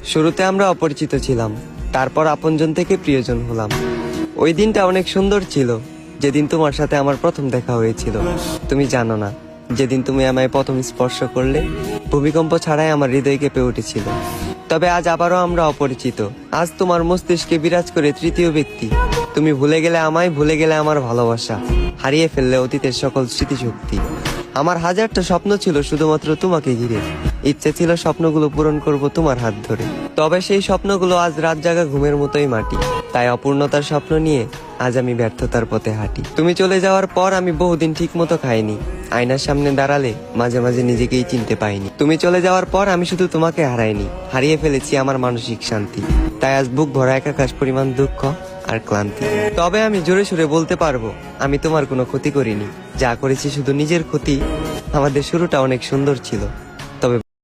শুরুতে আমরা অপরিচিত ছিলাম, তারপর আপনজন থেকে প্রিয়জন হলাম। ওই দিনটা অনেক সুন্দর ছিল, যেদিন তোমার সাথে আমার প্রথম দেখা হয়েছিল। তুমি জানো না, যেদিন তুমি আমায় প্রথম স্পর্শ করলে, ভূমিকম্প ছাড়াই আমার হৃদয় কেঁপে উঠেছিল। তবে আজ আবারও আমরা অপরিচিত। আজ তোমার মস্তিষ্কে বিরাজ করে তৃতীয় ব্যক্তি। তুমি ভুলে গেলে আমায়, ভুলে গেলে আমার ভালোবাসা, হারিয়ে ফেললে অতীতের সকল স্মৃতিশক্তি। আমার হাজারটা স্বপ্ন ছিল শুধুমাত্র তোমাকে ঘিরে। ইচ্ছে ছিল স্বপ্নগুলো পূরণ করব তোমার হাত ধরে। তবে সেই স্বপ্নগুলো আজ রাত জাগা ঘুমের মতোই মাটি। তাই অপূর্ণতার স্বপ্ন নিয়ে আজ আমি ব্যর্থতার পথে হাঁটি। তুমি চলে যাওয়ার পর আমি বহুদিন ঠিক মতো খাইনি। আয়নার সামনে দাঁড়ালে মাঝে মাঝে নিজেকেই চিনতে পাইনি। তুমি চলে যাওয়ার পর আমি শুধু তোমাকে হারাইনি, হারিয়ে ফেলেছি আমার মানসিক শান্তি। তাই আজ বুক ভরা একাকাশ পরিমাণ দুঃখ আর ক্লান্তি। তবে আমি জোরে সুরে বলতে পারবো, আমি তোমার কোনো ক্ষতি করিনি। যা করেছি শুধু নিজের ক্ষতি। আমাদের শুরুটা অনেক সুন্দর ছিল।